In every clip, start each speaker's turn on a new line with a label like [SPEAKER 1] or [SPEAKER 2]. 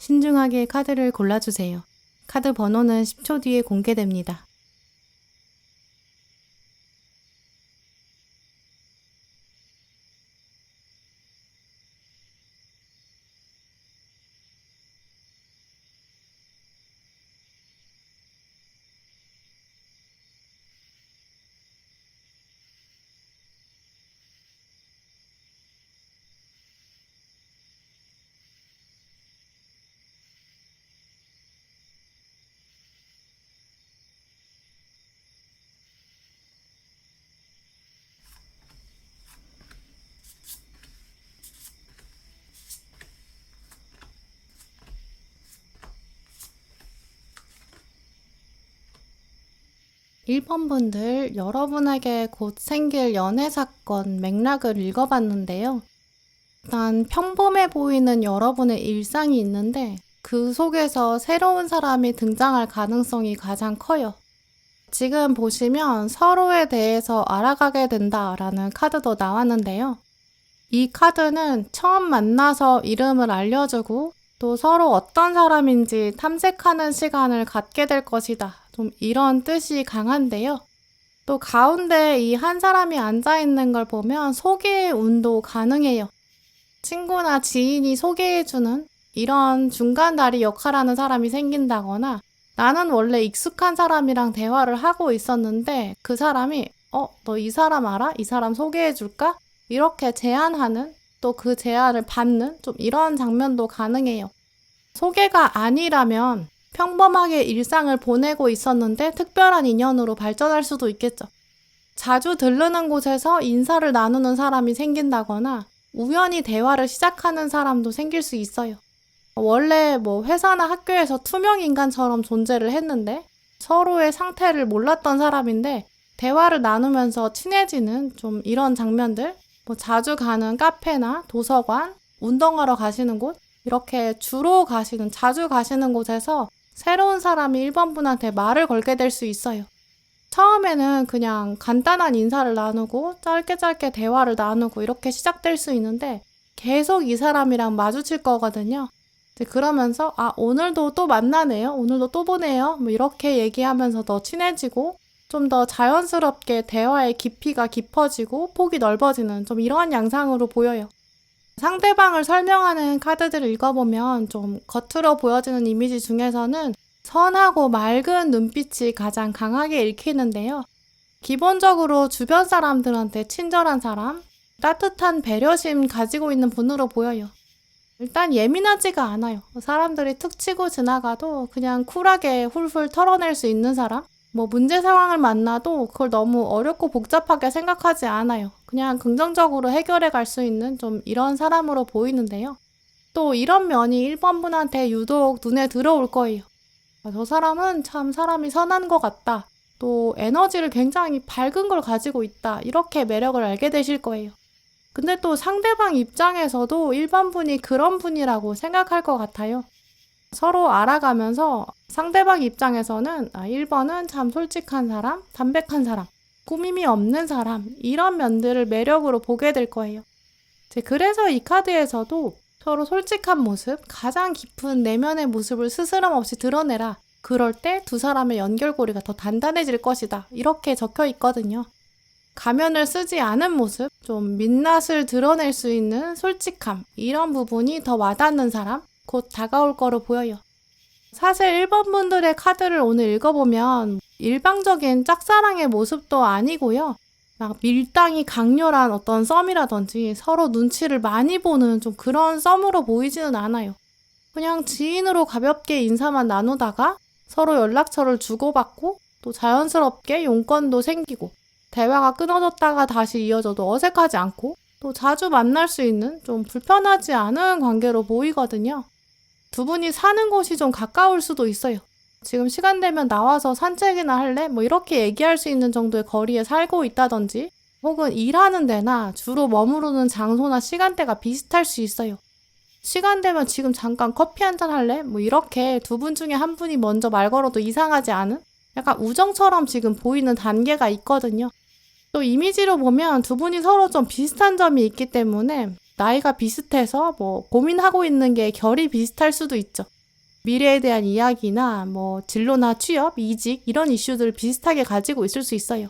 [SPEAKER 1] 신중하게 카드를 골라주세요. 카드 번호는 10초 뒤에 공개됩니다. (1번) 분들, 여러분에게 곧 생길 연애 사건 맥락을 읽어봤는데요. 일단 평범해 보이는 여러분의 일상이 있는데 그 속에서 새로운 사람이 등장할 가능성이 가장 커요. 지금 보시면 서로에 대해서 알아가게 된다라는 카드도 나왔는데요. 이 카드는 처음 만나서 이름을 알려주고 또 서로 어떤 사람인지 탐색하는 시간을 갖게 될 것이다. 좀 이런 뜻이 강한데요. 또 가운데 이 한 사람이 앉아있는 걸 보면 소개의 운도 가능해요. 친구나 지인이 소개해주는 이런 중간 다리 역할하는 사람이 생긴다거나 나는 원래 익숙한 사람이랑 대화를 하고 있었는데 그 사람이 너 이 사람 알아? 이 사람 소개해줄까? 이렇게 제안하는 또 그 제안을 받는 좀 이런 장면도 가능해요. 소개가 아니라면 평범하게 일상을 보내고 있었는데 특별한 인연으로 발전할 수도 있겠죠. 자주 들르는 곳에서 인사를 나누는 사람이 생긴다거나 우연히 대화를 시작하는 사람도 생길 수 있어요. 원래 회사나 학교에서 투명 인간처럼 존재를 했는데 서로의 상태를 몰랐던 사람인데 대화를 나누면서 친해지는 좀 이런 장면들, 자주 가는 카페나 도서관, 운동하러 가시는 곳, 이렇게 자주 가시는 곳에서 새로운 사람이 1번 분한테 말을 걸게 될 수 있어요. 처음에는 그냥 간단한 인사를 나누고 짧게 대화를 나누고 이렇게 시작될 수 있는데 계속 이 사람이랑 마주칠 거거든요. 그러면서 오늘도 또 만나네요. 오늘도 또 보네요. 이렇게 얘기하면서 더 친해지고 좀 더 자연스럽게 대화의 깊이가 깊어지고 폭이 넓어지는 좀 이러한 양상으로 보여요. 상대방을 설명하는 카드들을 읽어보면 좀 겉으로 보여지는 이미지 중에서는 선하고 맑은 눈빛이 가장 강하게 읽히는데요. 기본적으로 주변 사람들한테 친절한 사람, 따뜻한 배려심 가지고 있는 분으로 보여요. 일단 예민하지가 않아요. 사람들이 툭 치고 지나가도 그냥 쿨하게 훌훌 털어낼 수 있는 사람? 문제 상황을 만나도 그걸 너무 어렵고 복잡하게 생각하지 않아요. 그냥 긍정적으로 해결해 갈 수 있는 좀 이런 사람으로 보이는데요. 또 이런 면이 1번 분한테 유독 눈에 들어올 거예요. 저 사람은 참 사람이 선한 것 같다. 또 에너지를 굉장히 밝은 걸 가지고 있다. 이렇게 매력을 알게 되실 거예요. 근데 또 상대방 입장에서도 1번 분이 그런 분이라고 생각할 것 같아요. 서로 알아가면서 상대방 입장에서는 1번은 참 솔직한 사람, 담백한 사람, 꾸밈이 없는 사람, 이런 면들을 매력으로 보게 될 거예요. 그래서 이 카드에서도 서로 솔직한 모습, 가장 깊은 내면의 모습을 스스럼 없이 드러내라. 그럴 때 두 사람의 연결고리가 더 단단해질 것이다. 이렇게 적혀 있거든요. 가면을 쓰지 않은 모습, 좀 민낯을 드러낼 수 있는 솔직함, 이런 부분이 더 와닿는 사람, 곧 다가올 거로 보여요. 사실 1번 분들의 카드를 오늘 읽어보면 일방적인 짝사랑의 모습도 아니고요. 막 밀당이 강렬한 어떤 썸이라든지 서로 눈치를 많이 보는 좀 그런 썸으로 보이지는 않아요. 그냥 지인으로 가볍게 인사만 나누다가 서로 연락처를 주고받고 또 자연스럽게 용건도 생기고 대화가 끊어졌다가 다시 이어져도 어색하지 않고 또 자주 만날 수 있는 좀 불편하지 않은 관계로 보이거든요. 두 분이 사는 곳이 좀 가까울 수도 있어요. 지금 시간 되면 나와서 산책이나 할래? 뭐 이렇게 얘기할 수 있는 정도의 거리에 살고 있다든지 혹은 일하는 데나 주로 머무르는 장소나 시간대가 비슷할 수 있어요. 시간 되면 지금 잠깐 커피 한잔 할래? 뭐 이렇게 두 분 중에 한 분이 먼저 말 걸어도 이상하지 않은 약간 우정처럼 지금 보이는 단계가 있거든요. 또 이미지로 보면 두 분이 서로 좀 비슷한 점이 있기 때문에 나이가 비슷해서 뭐 고민하고 있는 게 결이 비슷할 수도 있죠. 미래에 대한 이야기나 뭐 진로나 취업, 이직 이런 이슈들을 비슷하게 가지고 있을 수 있어요.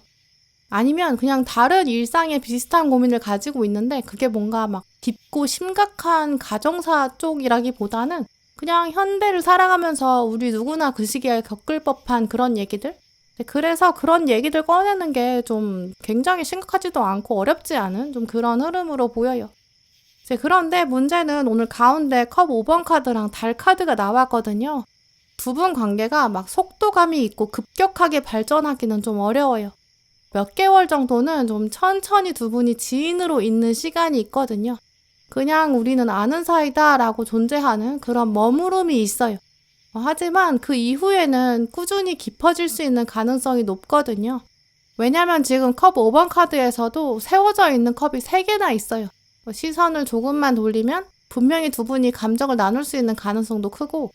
[SPEAKER 1] 아니면 그냥 다른 일상에 비슷한 고민을 가지고 있는데 그게 뭔가 막 깊고 심각한 가정사 쪽이라기보다는 그냥 현대를 살아가면서 우리 누구나 그 시기에 겪을 법한 그런 얘기들? 그래서 그런 얘기들 꺼내는 게 좀 굉장히 심각하지도 않고 어렵지 않은 좀 그런 흐름으로 보여요. 그런데 문제는 오늘 가운데 컵 5번 카드랑 달 카드가 나왔거든요. 두 분 관계가 막 속도감이 있고 급격하게 발전하기는 좀 어려워요. 몇 개월 정도는 좀 천천히 두 분이 지인으로 있는 시간이 있거든요. 그냥 우리는 아는 사이다 라고 존재하는 그런 머무름이 있어요. 하지만 그 이후에는 꾸준히 깊어질 수 있는 가능성이 높거든요. 왜냐면 지금 컵 5번 카드에서도 세워져 있는 컵이 3개나 있어요. 시선을 조금만 돌리면 분명히 두 분이 감정을 나눌 수 있는 가능성도 크고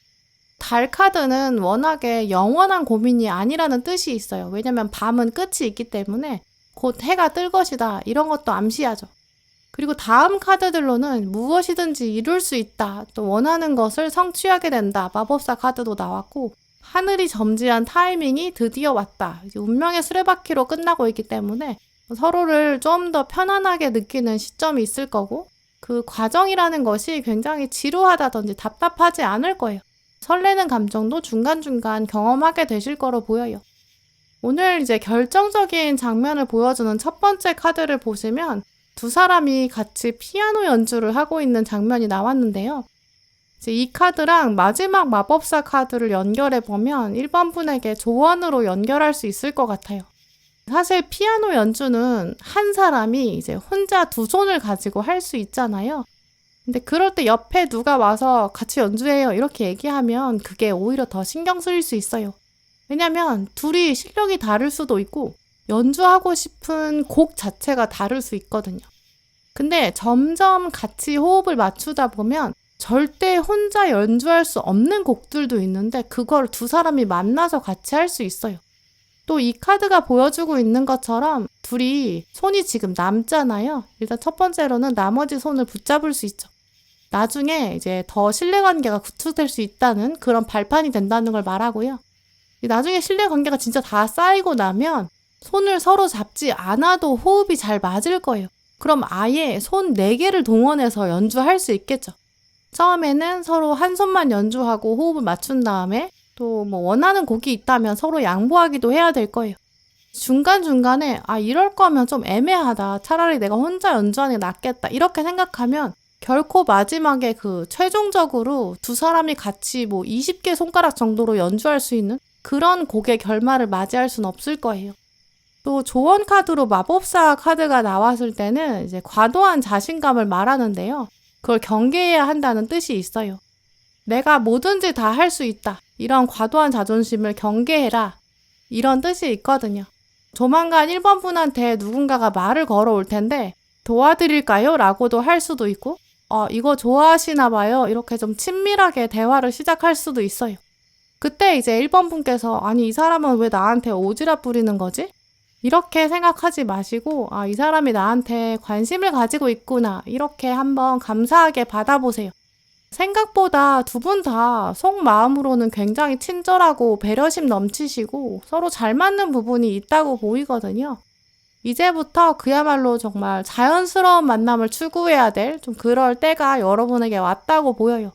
[SPEAKER 1] 달 카드는 워낙에 영원한 고민이 아니라는 뜻이 있어요. 왜냐면 밤은 끝이 있기 때문에 곧 해가 뜰 것이다 이런 것도 암시하죠. 그리고 다음 카드들로는 무엇이든지 이룰 수 있다, 또 원하는 것을 성취하게 된다, 마법사 카드도 나왔고 하늘이 점지한 타이밍이 드디어 왔다. 이제 운명의 수레바퀴로 끝나고 있기 때문에 서로를 좀 더 편안하게 느끼는 시점이 있을 거고 그 과정이라는 것이 굉장히 지루하다든지 답답하지 않을 거예요. 설레는 감정도 중간중간 경험하게 되실 거로 보여요. 오늘 이제 결정적인 장면을 보여주는 첫 번째 카드를 보시면 두 사람이 같이 피아노 연주를 하고 있는 장면이 나왔는데요. 이제 이 카드랑 마지막 마법사 카드를 연결해 보면 1번 분에게 조언으로 연결할 수 있을 것 같아요. 사실 피아노 연주는 한 사람이 이제 혼자 두 손을 가지고 할 수 있잖아요. 근데 그럴 때 옆에 누가 와서 같이 연주해요 이렇게 얘기하면 그게 오히려 더 신경 쓰일 수 있어요. 왜냐면 둘이 실력이 다를 수도 있고 연주하고 싶은 곡 자체가 다를 수 있거든요. 근데 점점 같이 호흡을 맞추다 보면 절대 혼자 연주할 수 없는 곡들도 있는데 그걸 두 사람이 만나서 같이 할 수 있어요. 또 이 카드가 보여주고 있는 것처럼 둘이 손이 지금 남잖아요. 일단 첫 번째로는 나머지 손을 붙잡을 수 있죠. 나중에 이제 더 신뢰관계가 구축될 수 있다는 그런 발판이 된다는 걸 말하고요. 나중에 신뢰관계가 진짜 다 쌓이고 나면 손을 서로 잡지 않아도 호흡이 잘 맞을 거예요. 그럼 아예 손 4개를 동원해서 연주할 수 있겠죠. 처음에는 서로 한 손만 연주하고 호흡을 맞춘 다음에 또 뭐 원하는 곡이 있다면 서로 양보하기도 해야 될 거예요. 중간중간에 이럴 거면 좀 애매하다. 차라리 내가 혼자 연주하는 게 낫겠다. 이렇게 생각하면 결코 마지막에 그 최종적으로 두 사람이 같이 뭐 20개 손가락 정도로 연주할 수 있는 그런 곡의 결말을 맞이할 수는 없을 거예요. 또 조언 카드로 마법사 카드가 나왔을 때는 이제 과도한 자신감을 말하는데요. 그걸 경계해야 한다는 뜻이 있어요. 내가 뭐든지 다 할 수 있다. 이런 과도한 자존심을 경계해라. 이런 뜻이 있거든요. 조만간 1번 분한테 누군가가 말을 걸어올 텐데 도와드릴까요? 라고도 할 수도 있고 이거 좋아하시나 봐요. 이렇게 좀 친밀하게 대화를 시작할 수도 있어요. 그때 이제 1번 분께서 아니 이 사람은 왜 나한테 오지랖 부리는 거지? 이렇게 생각하지 마시고 이 사람이 나한테 관심을 가지고 있구나. 이렇게 한번 감사하게 받아보세요. 생각보다 두 분 다 속마음으로는 굉장히 친절하고 배려심 넘치시고 서로 잘 맞는 부분이 있다고 보이거든요. 이제부터 그야말로 정말 자연스러운 만남을 추구해야 될 좀 그럴 때가 여러분에게 왔다고 보여요.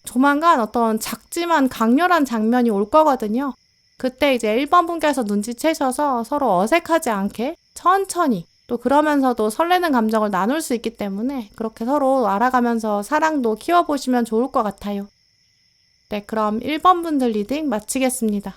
[SPEAKER 1] 조만간 어떤 작지만 강렬한 장면이 올 거거든요. 그때 이제 1번 분께서 눈치채셔서 서로 어색하지 않게 천천히 또 그러면서도 설레는 감정을 나눌 수 있기 때문에 그렇게 서로 알아가면서 사랑도 키워보시면 좋을 것 같아요. 네, 그럼 1번 분들 리딩 마치겠습니다.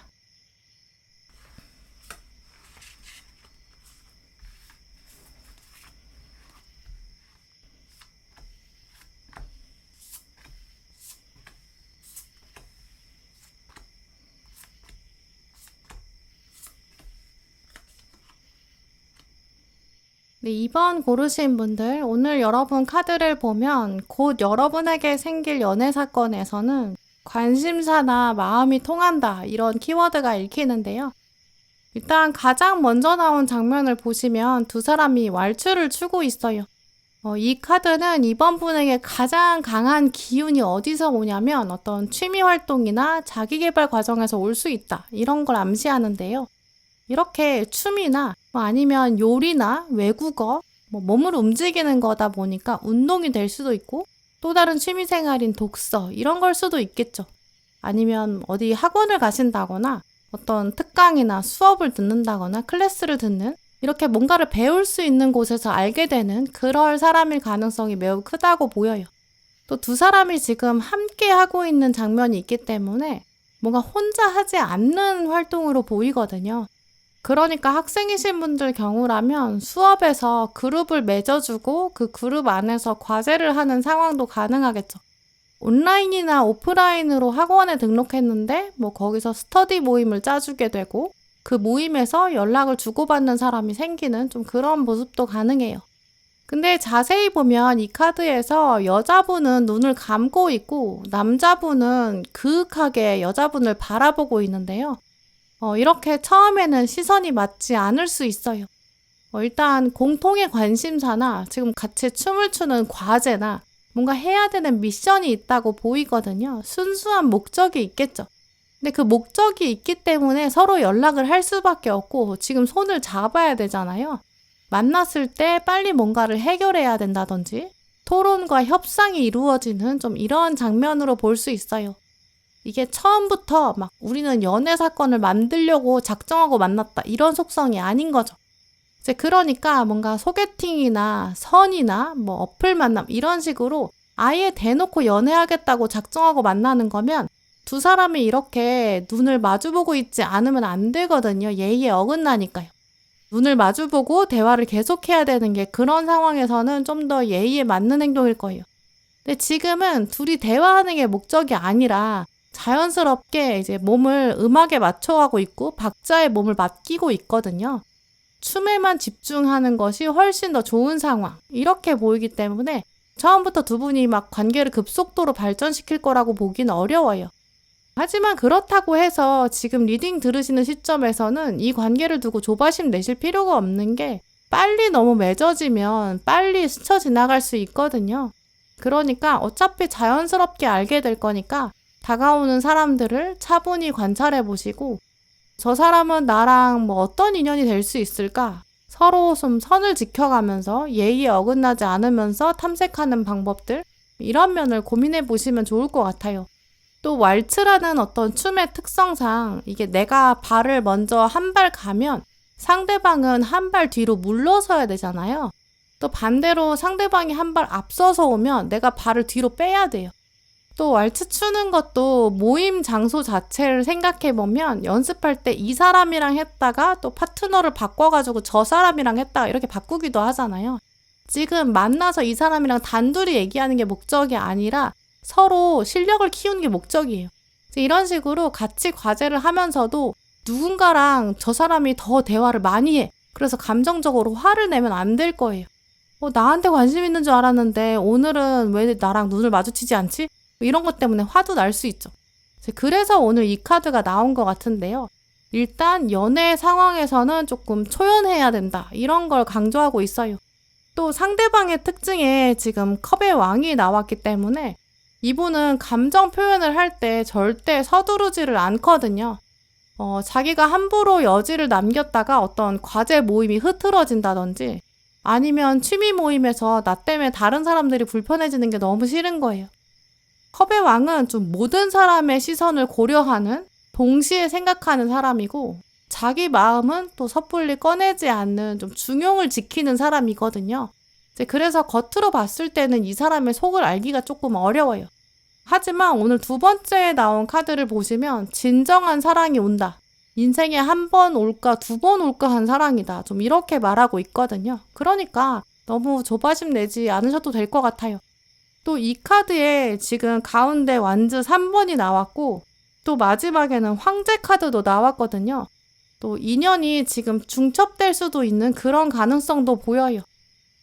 [SPEAKER 1] 네, 2번 고르신 분들, 오늘 여러분 카드를 보면 곧 여러분에게 생길 연애 사건에서는 관심사나 마음이 통한다, 이런 키워드가 읽히는데요. 일단 가장 먼저 나온 장면을 보시면 두 사람이 왈츠를 추고 있어요. 이 카드는 이번 분에게 가장 강한 기운이 어디서 오냐면 어떤 취미 활동이나 자기 개발 과정에서 올 수 있다, 이런 걸 암시하는데요. 이렇게 춤이나 아니면 요리나 외국어, 몸을 움직이는 거다 보니까 운동이 될 수도 있고 또 다른 취미생활인 독서, 이런 걸 수도 있겠죠. 아니면 어디 학원을 가신다거나 어떤 특강이나 수업을 듣는다거나 클래스를 듣는, 이렇게 뭔가를 배울 수 있는 곳에서 알게 되는 그럴 사람일 가능성이 매우 크다고 보여요. 또 두 사람이 지금 함께 하고 있는 장면이 있기 때문에 뭔가 혼자 하지 않는 활동으로 보이거든요. 그러니까 학생이신 분들 경우라면 수업에서 그룹을 맺어주고 그 그룹 안에서 과제를 하는 상황도 가능하겠죠. 온라인이나 오프라인으로 학원에 등록했는데 거기서 스터디 모임을 짜주게 되고 그 모임에서 연락을 주고받는 사람이 생기는 좀 그런 모습도 가능해요. 근데 자세히 보면 이 카드에서 여자분은 눈을 감고 있고 남자분은 그윽하게 여자분을 바라보고 있는데요. 이렇게 처음에는 시선이 맞지 않을 수 있어요. 일단 공통의 관심사나 지금 같이 춤을 추는 과제나 뭔가 해야 되는 미션이 있다고 보이거든요. 순수한 목적이 있겠죠. 근데 그 목적이 있기 때문에 서로 연락을 할 수밖에 없고 지금 손을 잡아야 되잖아요. 만났을 때 빨리 뭔가를 해결해야 된다든지 토론과 협상이 이루어지는 좀 이런 장면으로 볼 수 있어요. 이게 처음부터 막 우리는 연애 사건을 만들려고 작정하고 만났다, 이런 속성이 아닌 거죠. 이제 그러니까 뭔가 소개팅이나 선이나 어플 만남, 이런 식으로 아예 대놓고 연애하겠다고 작정하고 만나는 거면 두 사람이 이렇게 눈을 마주보고 있지 않으면 안 되거든요. 예의에 어긋나니까요. 눈을 마주보고 대화를 계속해야 되는 게 그런 상황에서는 좀 더 예의에 맞는 행동일 거예요. 근데 지금은 둘이 대화하는 게 목적이 아니라 자연스럽게 이제 몸을 음악에 맞춰가고 있고 박자의 몸을 맡기고 있거든요. 춤에만 집중하는 것이 훨씬 더 좋은 상황, 이렇게 보이기 때문에 처음부터 두 분이 막 관계를 급속도로 발전시킬 거라고 보기는 어려워요. 하지만 그렇다고 해서 지금 리딩 들으시는 시점에서는 이 관계를 두고 조바심 내실 필요가 없는 게 빨리 너무 맺어지면 빨리 스쳐 지나갈 수 있거든요. 그러니까 어차피 자연스럽게 알게 될 거니까 다가오는 사람들을 차분히 관찰해 보시고 저 사람은 나랑 어떤 인연이 될 수 있을까? 서로 좀 선을 지켜가면서 예의에 어긋나지 않으면서 탐색하는 방법들, 이런 면을 고민해 보시면 좋을 것 같아요. 또 왈츠라는 어떤 춤의 특성상 이게 내가 발을 먼저 한 발 가면 상대방은 한 발 뒤로 물러서야 되잖아요. 또 반대로 상대방이 한 발 앞서서 오면 내가 발을 뒤로 빼야 돼요. 또 왈츠 추는 것도 모임 장소 자체를 생각해보면 연습할 때 이 사람이랑 했다가 또 파트너를 바꿔가지고 저 사람이랑 했다가 이렇게 바꾸기도 하잖아요. 지금 만나서 이 사람이랑 단둘이 얘기하는 게 목적이 아니라 서로 실력을 키우는 게 목적이에요. 이런 식으로 같이 과제를 하면서도 누군가랑 저 사람이 더 대화를 많이 해. 그래서 감정적으로 화를 내면 안 될 거예요. 나한테 관심 있는 줄 알았는데 오늘은 왜 나랑 눈을 마주치지 않지? 이런 것 때문에 화도 날 수 있죠. 그래서 오늘 이 카드가 나온 것 같은데요. 일단 연애 상황에서는 조금 초연해야 된다, 이런 걸 강조하고 있어요. 또 상대방의 특징에 지금 컵의 왕이 나왔기 때문에 이분은 감정 표현을 할 때 절대 서두르지를 않거든요. 자기가 함부로 여지를 남겼다가 어떤 과제 모임이 흐트러진다든지 아니면 취미 모임에서 나 때문에 다른 사람들이 불편해지는 게 너무 싫은 거예요. 컵의 왕은 좀 모든 사람의 시선을 고려하는, 동시에 생각하는 사람이고 자기 마음은 또 섣불리 꺼내지 않는 좀 중용을 지키는 사람이거든요. 이제 그래서 겉으로 봤을 때는 이 사람의 속을 알기가 조금 어려워요. 하지만 오늘 두 번째에 나온 카드를 보시면 진정한 사랑이 온다. 인생에 한 번 올까 두 번 올까 한 사랑이다. 좀 이렇게 말하고 있거든요. 그러니까 너무 조바심 내지 않으셔도 될 것 같아요. 또 이 카드에 지금 가운데 완즈 3번이 나왔고 또 마지막에는 황제 카드도 나왔거든요. 또 인연이 지금 중첩될 수도 있는 그런 가능성도 보여요.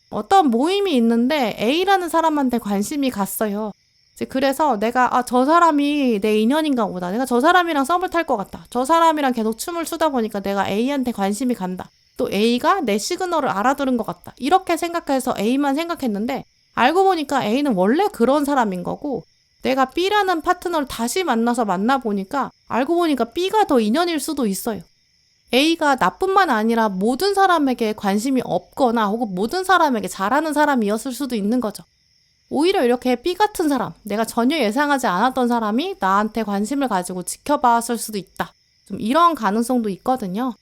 [SPEAKER 1] 어떤 모임이 있는데 A라는 사람한테 관심이 갔어요. 그래서 내가 저 사람이 내 인연인가 보다. 내가 저 사람이랑 썸을 탈 것 같다. 저 사람이랑 계속 춤을 추다 보니까 내가 A한테 관심이 간다. 또 A가 내 시그널을 알아들은 것 같다. 이렇게 생각해서 A만 생각했는데 알고 보니까 A는 원래 그런 사람인 거고 내가 B라는 파트너를 다시 만나서 만나보니까 알고 보니까 B가 더 인연일 수도 있어요. A가 나뿐만 아니라 모든 사람에게 관심이 없거나 혹은 모든 사람에게 잘하는 사람이었을 수도 있는 거죠. 오히려 이렇게 B 같은 사람, 내가 전혀 예상하지 않았던 사람이 나한테 관심을 가지고 지켜봤을 수도 있다. 좀 이런 가능성도 있거든요.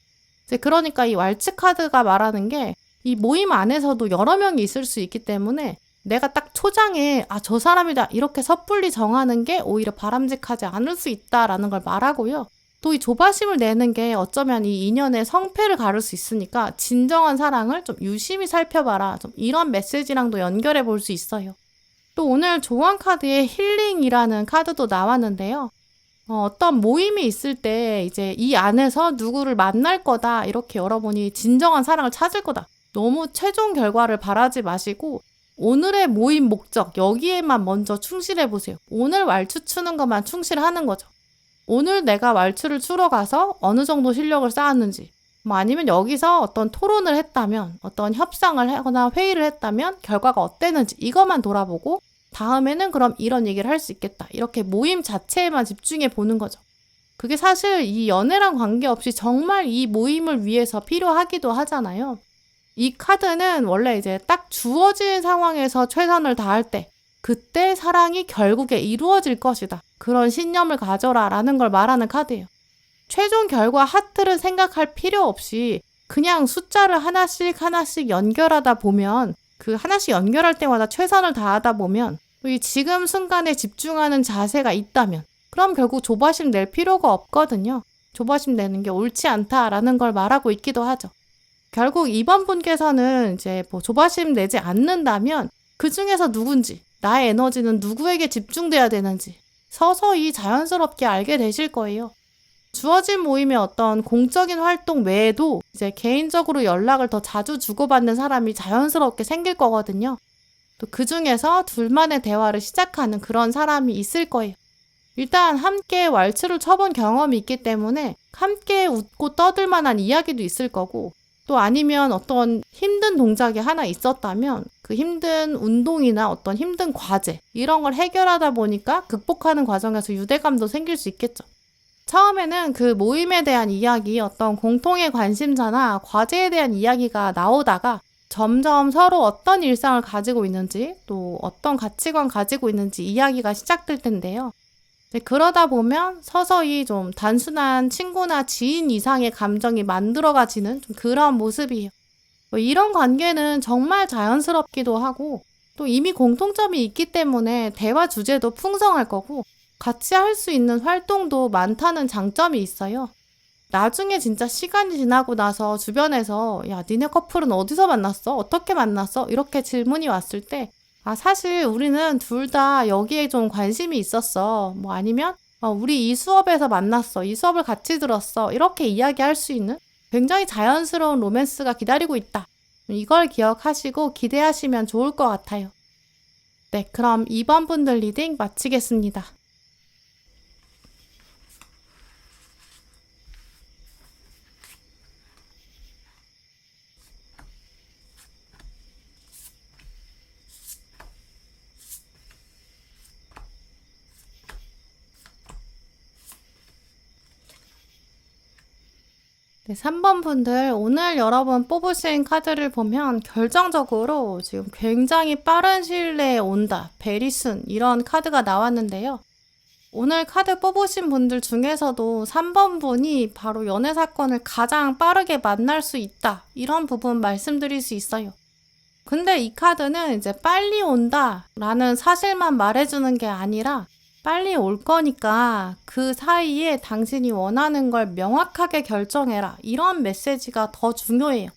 [SPEAKER 1] 그러니까 이 왈츠 카드가 말하는 게 이 모임 안에서도 여러 명이 있을 수 있기 때문에 내가 딱 초장에 저 사람이다 이렇게 섣불리 정하는 게 오히려 바람직하지 않을 수 있다라는 걸 말하고요. 또 이 조바심을 내는 게 어쩌면 이 인연의 성패를 가를 수 있으니까 진정한 사랑을 좀 유심히 살펴봐라. 좀 이런 메시지랑도 연결해 볼 수 있어요. 또 오늘 조언 카드에 힐링이라는 카드도 나왔는데요. 어떤 모임이 있을 때 이제 이 안에서 누구를 만날 거다. 이렇게 여러분이 진정한 사랑을 찾을 거다. 너무 최종 결과를 바라지 마시고 오늘의 모임 목적 여기에만 먼저 충실해 보세요. 오늘 왈츠 추는 것만 충실하는 거죠. 오늘 내가 왈츠를 추러 가서 어느 정도 실력을 쌓았는지 아니면 여기서 어떤 토론을 했다면 어떤 협상을 하거나 회의를 했다면 결과가 어땠는지 이것만 돌아보고 다음에는 그럼 이런 얘기를 할 수 있겠다. 이렇게 모임 자체에만 집중해 보는 거죠. 그게 사실 이 연애랑 관계없이 정말 이 모임을 위해서 필요하기도 하잖아요. 이 카드는 원래 이제 딱 주어진 상황에서 최선을 다할 때 그때 사랑이 결국에 이루어질 것이다. 그런 신념을 가져라 라는 걸 말하는 카드예요. 최종 결과 하트를 생각할 필요 없이 그냥 숫자를 하나씩 연결하다 보면 그 하나씩 연결할 때마다 최선을 다하다 보면 이 지금 순간에 집중하는 자세가 있다면 그럼 결국 조바심 낼 필요가 없거든요. 조바심 내는 게 옳지 않다라는 걸 말하고 있기도 하죠. 결국 이번 분께서는 이제 조바심 내지 않는다면 그 중에서 누군지 나의 에너지는 누구에게 집중돼야 되는지 서서히 자연스럽게 알게 되실 거예요. 주어진 모임의 어떤 공적인 활동 외에도 이제 개인적으로 연락을 더 자주 주고받는 사람이 자연스럽게 생길 거거든요. 또 그 중에서 둘만의 대화를 시작하는 그런 사람이 있을 거예요. 일단 함께 왈츠를 쳐본 경험이 있기 때문에 함께 웃고 떠들 만한 이야기도 있을 거고 또 아니면 어떤 힘든 동작이 하나 있었다면 그 힘든 운동이나 어떤 힘든 과제 이런 걸 해결하다 보니까 극복하는 과정에서 유대감도 생길 수 있겠죠. 처음에는 그 모임에 대한 이야기, 어떤 공통의 관심사나 과제에 대한 이야기가 나오다가 점점 서로 어떤 일상을 가지고 있는지 또 어떤 가치관 가지고 있는지 이야기가 시작될 텐데요. 그러다 보면 서서히 좀 단순한 친구나 지인 이상의 감정이 만들어가지는 좀 그런 모습이에요. 이런 관계는 정말 자연스럽기도 하고 또 이미 공통점이 있기 때문에 대화 주제도 풍성할 거고 같이 할 수 있는 활동도 많다는 장점이 있어요. 나중에 진짜 시간이 지나고 나서 주변에서 야, 니네 커플은 어디서 만났어? 어떻게 만났어? 이렇게 질문이 왔을 때 사실 우리는 둘 다 여기에 좀 관심이 있었어. 아니면 우리 이 수업에서 만났어. 이 수업을 같이 들었어. 이렇게 이야기할 수 있는 굉장히 자연스러운 로맨스가 기다리고 있다. 이걸 기억하시고 기대하시면 좋을 것 같아요. 네, 그럼 2번 분들 리딩 마치겠습니다. 네, 3번 분들 오늘 여러분 뽑으신 카드를 보면 결정적으로 지금 굉장히 빠른 시일 내에 온다, 베리순 이런 카드가 나왔는데요. 오늘 카드 뽑으신 분들 중에서도 3번 분이 바로 연애 사건을 가장 빠르게 만날 수 있다. 이런 부분 말씀드릴 수 있어요. 근데 이 카드는 이제 빨리 온다 라는 사실만 말해주는 게 아니라 빨리 올 거니까 그 사이에 당신이 원하는 걸 명확하게 결정해라. 이런 메시지가 더 중요해요.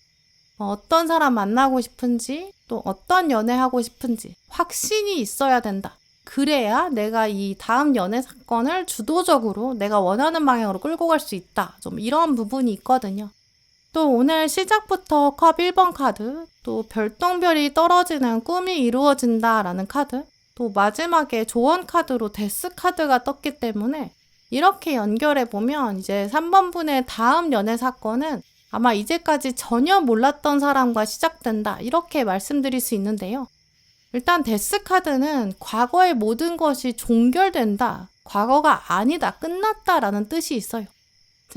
[SPEAKER 1] 어떤 사람 만나고 싶은지, 또 어떤 연애하고 싶은지 확신이 있어야 된다. 그래야 내가 이 다음 연애 사건을 주도적으로 내가 원하는 방향으로 끌고 갈 수 있다. 좀 이런 부분이 있거든요. 또 오늘 시작부터 컵 1번 카드, 또 별똥별이 떨어지는 꿈이 이루어진다 라는 카드, 또 마지막에 조언 카드로 데스 카드가 떴기 때문에 이렇게 연결해 보면 이제 3번 분의 다음 연애 사건은 아마 이제까지 전혀 몰랐던 사람과 시작된다. 이렇게 말씀드릴 수 있는데요. 일단 데스 카드는 과거의 모든 것이 종결된다. 과거가 아니다. 끝났다라는 뜻이 있어요.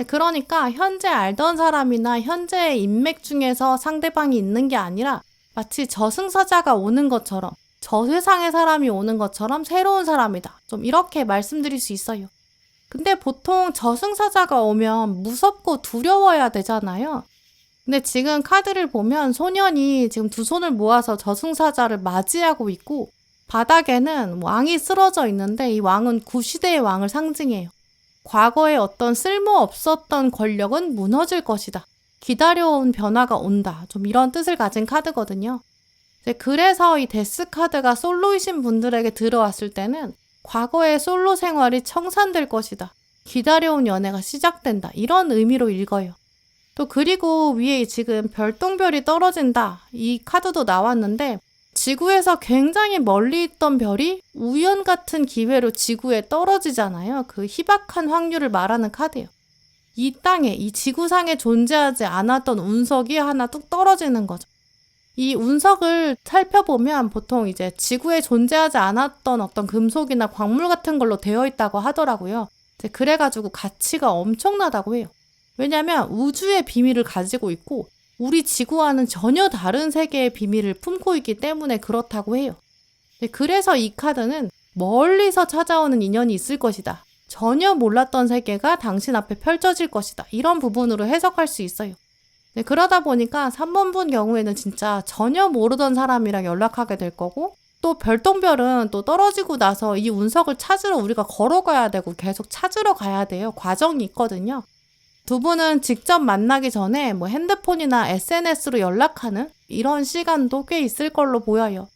[SPEAKER 1] 그러니까 현재 알던 사람이나 현재의 인맥 중에서 상대방이 있는 게 아니라 마치 저승사자가 오는 것처럼 저 세상의 사람이 오는 것처럼 새로운 사람이다. 좀 이렇게 말씀드릴 수 있어요. 근데 보통 저승사자가 오면 무섭고 두려워야 되잖아요. 근데 지금 카드를 보면 소년이 지금 두 손을 모아서 저승사자를 맞이하고 있고 바닥에는 왕이 쓰러져 있는데 이 왕은 구시대의 왕을 상징해요. 과거에 어떤 쓸모없었던 권력은 무너질 것이다. 기다려온 변화가 온다. 좀 이런 뜻을 가진 카드거든요. 그래서 이 데스 카드가 솔로이신 분들에게 들어왔을 때는 과거의 솔로 생활이 청산될 것이다. 기다려온 연애가 시작된다. 이런 의미로 읽어요. 또 그리고 위에 지금 별똥별이 떨어진다. 이 카드도 나왔는데 지구에서 굉장히 멀리 있던 별이 우연 같은 기회로 지구에 떨어지잖아요. 그 희박한 확률을 말하는 카드예요. 이 땅에, 이 지구상에 존재하지 않았던 운석이 하나 뚝 떨어지는 거죠. 이 운석을 살펴보면 보통 이제 지구에 존재하지 않았던 어떤 금속이나 광물 같은 걸로 되어 있다고 하더라고요. 그래가지고 가치가 엄청나다고 해요. 왜냐면 우주의 비밀을 가지고 있고 우리 지구와는 전혀 다른 세계의 비밀을 품고 있기 때문에 그렇다고 해요. 그래서 이 카드는 멀리서 찾아오는 인연이 있을 것이다. 전혀 몰랐던 세계가 당신 앞에 펼쳐질 것이다. 이런 부분으로 해석할 수 있어요. 그러다 보니까 3번 분 경우에는 진짜 전혀 모르던 사람이랑 연락하게 될 거고 또 별똥별은 또 떨어지고 나서 이 운석을 찾으러 우리가 걸어가야 되고 계속 찾으러 가야 돼요. 과정이 있거든요. 두 분은 직접 만나기 전에 뭐 핸드폰이나 SNS로 연락하는 이런 시간도 꽤 있을 걸로 보여요.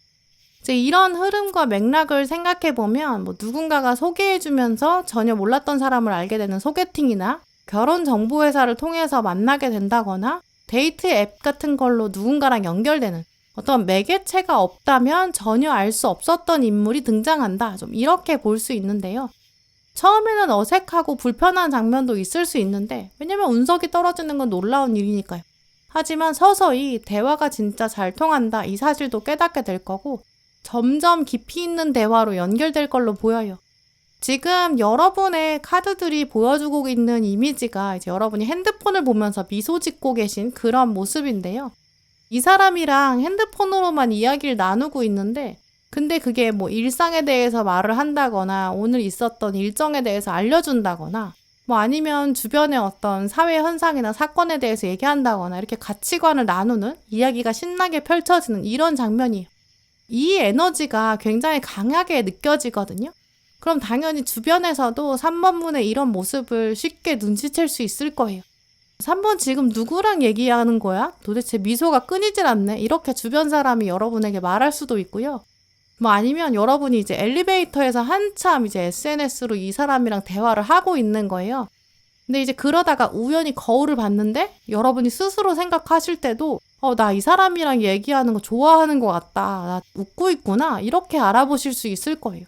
[SPEAKER 1] 이제 이런 흐름과 맥락을 생각해보면 뭐 누군가가 소개해주면서 전혀 몰랐던 사람을 알게 되는 소개팅이나 결혼정보회사를 통해서 만나게 된다거나 데이트 앱 같은 걸로 누군가랑 연결되는 어떤 매개체가 없다면 전혀 알 수 없었던 인물이 등장한다. 좀 이렇게 볼 수 있는데요. 처음에는 어색하고 불편한 장면도 있을 수 있는데 왜냐면 운석이 떨어지는 건 놀라운 일이니까요. 하지만 서서히 대화가 진짜 잘 통한다. 이 사실도 깨닫게 될 거고 점점 깊이 있는 대화로 연결될 걸로 보여요. 지금 여러분의 카드들이 보여주고 있는 이미지가 이제 여러분이 핸드폰을 보면서 미소 짓고 계신 그런 모습인데요. 이 사람이랑 핸드폰으로만 이야기를 나누고 있는데 근데 그게 뭐 일상에 대해서 말을 한다거나 오늘 있었던 일정에 대해서 알려준다거나 뭐 아니면 주변의 어떤 사회 현상이나 사건에 대해서 얘기한다거나 이렇게 가치관을 나누는 이야기가 신나게 펼쳐지는 이런 장면이에요. 이 에너지가 굉장히 강하게 느껴지거든요. 그럼 당연히 주변에서도 3번 분의 이런 모습을 쉽게 눈치챌 수 있을 거예요. 3번 지금 누구랑 얘기하는 거야? 도대체 미소가 끊이질 않네. 이렇게 주변 사람이 여러분에게 말할 수도 있고요. 뭐 아니면 여러분이 이제 엘리베이터에서 한참 이제 SNS로 이 사람이랑 대화를 하고 있는 거예요. 근데 이제 그러다가 우연히 거울을 봤는데 여러분이 스스로 생각하실 때도 나 이 사람이랑 얘기하는 거 좋아하는 것 같다. 나 웃고 있구나. 이렇게 알아보실 수 있을 거예요.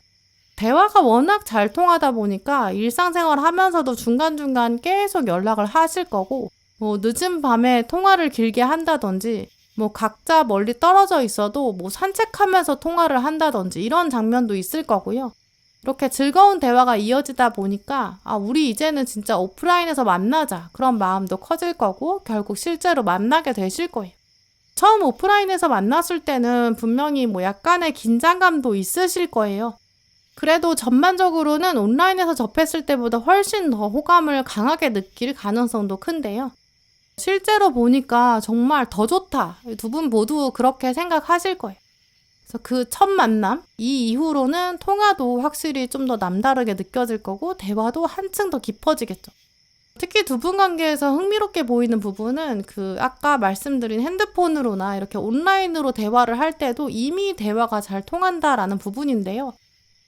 [SPEAKER 1] 대화가 워낙 잘 통하다 보니까 일상생활 하면서도 중간중간 계속 연락을 하실 거고 뭐 늦은 밤에 통화를 길게 한다든지 뭐 각자 멀리 떨어져 있어도 뭐 산책하면서 통화를 한다든지 이런 장면도 있을 거고요. 이렇게 즐거운 대화가 이어지다 보니까 우리 이제는 진짜 오프라인에서 만나자 그런 마음도 커질 거고 결국 실제로 만나게 되실 거예요. 처음 오프라인에서 만났을 때는 분명히 뭐 약간의 긴장감도 있으실 거예요. 그래도 전반적으로는 온라인에서 접했을 때보다 훨씬 더 호감을 강하게 느낄 가능성도 큰데요. 실제로 보니까 정말 더 좋다. 두 분 모두 그렇게 생각하실 거예요. 그래서 그 첫 만남, 이 이후로는 통화도 확실히 좀 더 남다르게 느껴질 거고 대화도 한층 더 깊어지겠죠. 특히 두 분 관계에서 흥미롭게 보이는 부분은 그 아까 말씀드린 핸드폰으로나 이렇게 온라인으로 대화를 할 때도 이미 대화가 잘 통한다라는 부분인데요.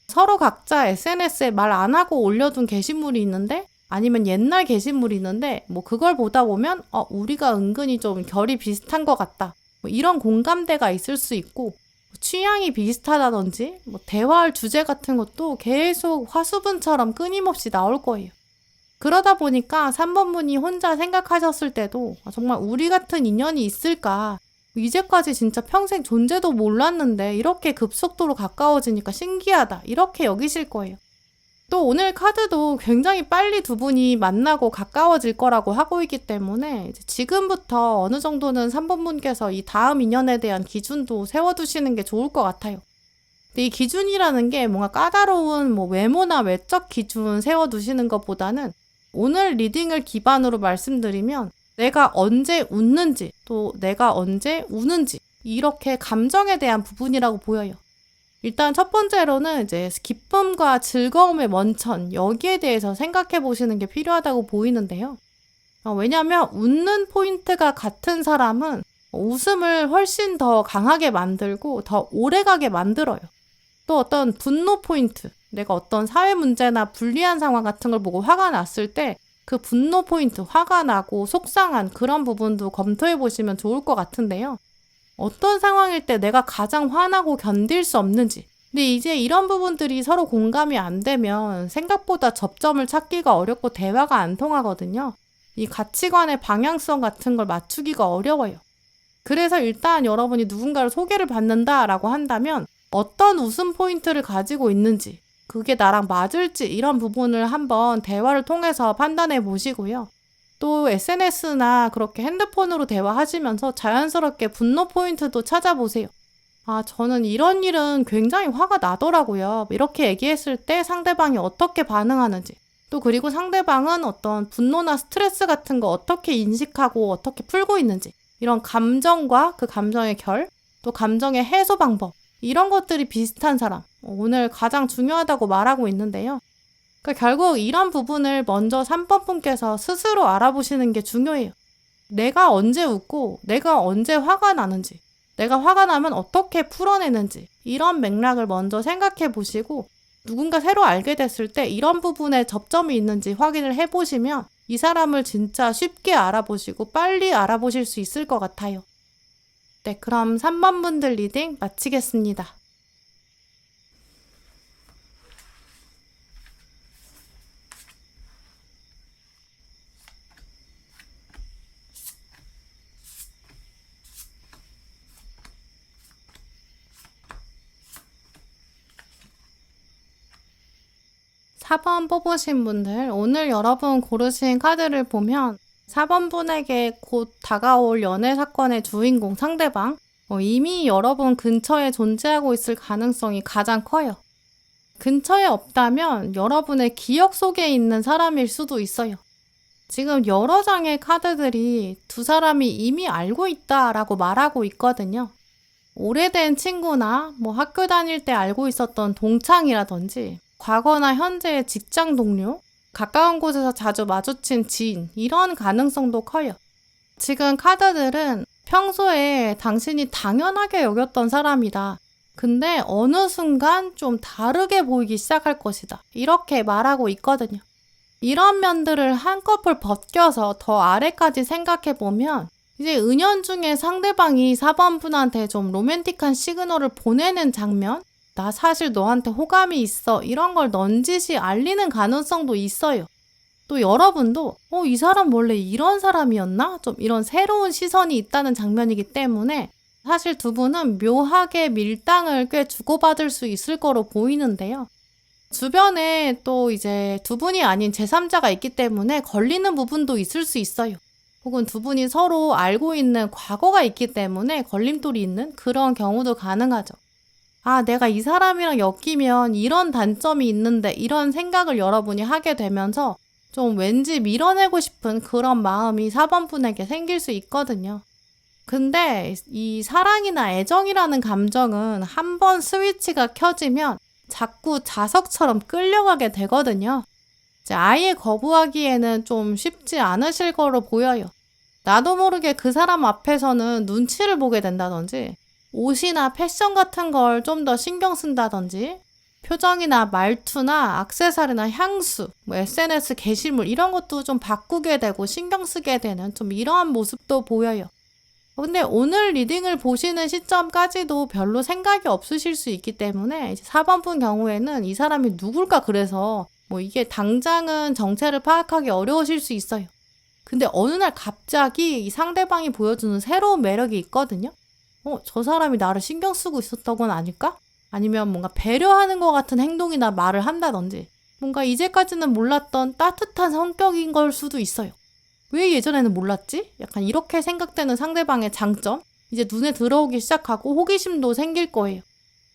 [SPEAKER 1] 서로 각자 SNS에 말 안 하고 올려둔 게시물이 있는데 아니면 옛날 게시물이 있는데 뭐 그걸 보다 보면 우리가 은근히 좀 결이 비슷한 것 같다. 뭐 이런 공감대가 있을 수 있고 취향이 비슷하다든지 뭐 대화할 주제 같은 것도 계속 화수분처럼 끊임없이 나올 거예요. 그러다 보니까 3번 분이 혼자 생각하셨을 때도 정말 우리 같은 인연이 있을까? 이제까지 진짜 평생 존재도 몰랐는데 이렇게 급속도로 가까워지니까 신기하다. 이렇게 여기실 거예요. 또 오늘 카드도 굉장히 빨리 두 분이 만나고 가까워질 거라고 하고 있기 때문에 이제 지금부터 어느 정도는 3번 분께서 이 다음 인연에 대한 기준도 세워두시는 게 좋을 것 같아요. 근데 이 기준이라는 게 뭔가 까다로운 뭐 외모나 외적 기준 세워두시는 것보다는 오늘 리딩을 기반으로 말씀드리면 내가 언제 웃는지 또 내가 언제 우는지 이렇게 감정에 대한 부분이라고 보여요. 일단 첫 번째로는 이제 기쁨과 즐거움의 원천 여기에 대해서 생각해 보시는 게 필요하다고 보이는데요. 왜냐하면 웃는 포인트가 같은 사람은 웃음을 훨씬 더 강하게 만들고 더 오래가게 만들어요. 또 어떤 분노 포인트, 내가 어떤 사회 문제나 불리한 상황 같은 걸 보고 화가 났을 때 그 분노 포인트, 화가 나고 속상한 그런 부분도 검토해 보시면 좋을 것 같은데요. 어떤 상황일 때 내가 가장 화나고 견딜 수 없는지. 근데 이제 이런 부분들이 서로 공감이 안 되면 생각보다 접점을 찾기가 어렵고 대화가 안 통하거든요. 이 가치관의 방향성 같은 걸 맞추기가 어려워요. 그래서 일단 여러분이 누군가를 소개를 받는다라고 한다면 어떤 웃음 포인트를 가지고 있는지, 그게 나랑 맞을지 이런 부분을 한번 대화를 통해서 판단해 보시고요. 또 SNS나 그렇게 핸드폰으로 대화하시면서 자연스럽게 분노 포인트도 찾아보세요. 저는 이런 일은 굉장히 화가 나더라고요. 이렇게 얘기했을 때 상대방이 어떻게 반응하는지. 또 그리고 상대방은 어떤 분노나 스트레스 같은 거 어떻게 인식하고 어떻게 풀고 있는지. 이런 감정과 그 감정의 결, 또 감정의 해소 방법. 이런 것들이 비슷한 사람. 오늘 가장 중요하다고 말하고 있는데요. 그러니까 결국 이런 부분을 먼저 3번 분께서 스스로 알아보시는 게 중요해요. 내가 언제 웃고 내가 언제 화가 나는지, 내가 화가 나면 어떻게 풀어내는지 이런 맥락을 먼저 생각해 보시고 누군가 새로 알게 됐을 때 이런 부분에 접점이 있는지 확인을 해보시면 이 사람을 진짜 쉽게 알아보시고 빨리 알아보실 수 있을 것 같아요. 네, 그럼 3번 분들 리딩 마치겠습니다. 4번 뽑으신 분들, 오늘 여러분 고르신 카드를 보면 4번 분에게 곧 다가올 연애 사건의 주인공 상대방, 이미 여러분 근처에 존재하고 있을 가능성이 가장 커요. 근처에 없다면 여러분의 기억 속에 있는 사람일 수도 있어요. 지금 여러 장의 카드들이 두 사람이 이미 알고 있다라고 말하고 있거든요. 오래된 친구나 학교 다닐 때 알고 있었던 동창이라든지 과거나 현재의 직장 동료, 가까운 곳에서 자주 마주친 지인, 이런 가능성도 커요. 지금 카드들은 평소에 당신이 당연하게 여겼던 사람이다. 근데 어느 순간 좀 다르게 보이기 시작할 것이다. 이렇게 말하고 있거든요. 이런 면들을 한꺼풀 벗겨서 더 아래까지 생각해보면 이제 은연중에 상대방이 4번 분한테 좀 로맨틱한 시그널을 보내는 장면, 나 사실 너한테 호감이 있어, 이런 걸 넌지시 알리는 가능성도 있어요. 또 여러분도 이 사람 원래 이런 사람이었나? 좀 이런 새로운 시선이 있다는 장면이기 때문에 사실 두 분은 묘하게 밀당을 꽤 주고받을 수 있을 거로 보이는데요. 주변에 또 이제 두 분이 아닌 제3자가 있기 때문에 걸리는 부분도 있을 수 있어요. 혹은 두 분이 서로 알고 있는 과거가 있기 때문에 걸림돌이 있는 그런 경우도 가능하죠. 아, 내가 이 사람이랑 엮이면 이런 단점이 있는데 이런 생각을 여러분이 하게 되면서 좀 왠지 밀어내고 싶은 그런 마음이 4번 분에게 생길 수 있거든요. 근데 이 사랑이나 애정이라는 감정은 한번 스위치가 켜지면 자꾸 자석처럼 끌려가게 되거든요. 이제 아예 거부하기에는 좀 쉽지 않으실 거로 보여요. 나도 모르게 그 사람 앞에서는 눈치를 보게 된다든지, 옷이나 패션 같은 걸 좀 더 신경 쓴다든지, 표정이나 말투나 액세서리나 향수, SNS 게시물 이런 것도 좀 바꾸게 되고 신경 쓰게 되는 좀 이러한 모습도 보여요. 근데 오늘 리딩을 보시는 시점까지도 별로 생각이 없으실 수 있기 때문에 이제 4번 분 경우에는 이 사람이 누굴까 그래서 이게 당장은 정체를 파악하기 어려우실 수 있어요. 근데 어느 날 갑자기 이 상대방이 보여주는 새로운 매력이 있거든요. 저 사람이 나를 신경 쓰고 있었던 건 아닐까? 아니면 뭔가 배려하는 것 같은 행동이나 말을 한다든지 뭔가 이제까지는 몰랐던 따뜻한 성격인 걸 수도 있어요. 왜 예전에는 몰랐지? 약간 이렇게 생각되는 상대방의 장점? 이제 눈에 들어오기 시작하고 호기심도 생길 거예요.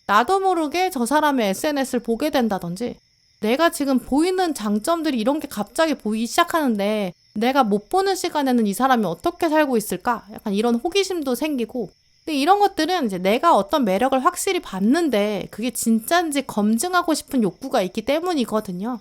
[SPEAKER 1] 나도 모르게 저 사람의 SNS를 보게 된다든지 내가 지금 보이는 장점들이 이런 게 갑자기 보이기 시작하는데 내가 못 보는 시간에는 이 사람이 어떻게 살고 있을까? 약간 이런 호기심도 생기고 근데 이런 것들은 이제 내가 어떤 매력을 확실히 봤는데 그게 진짜인지 검증하고 싶은 욕구가 있기 때문이거든요.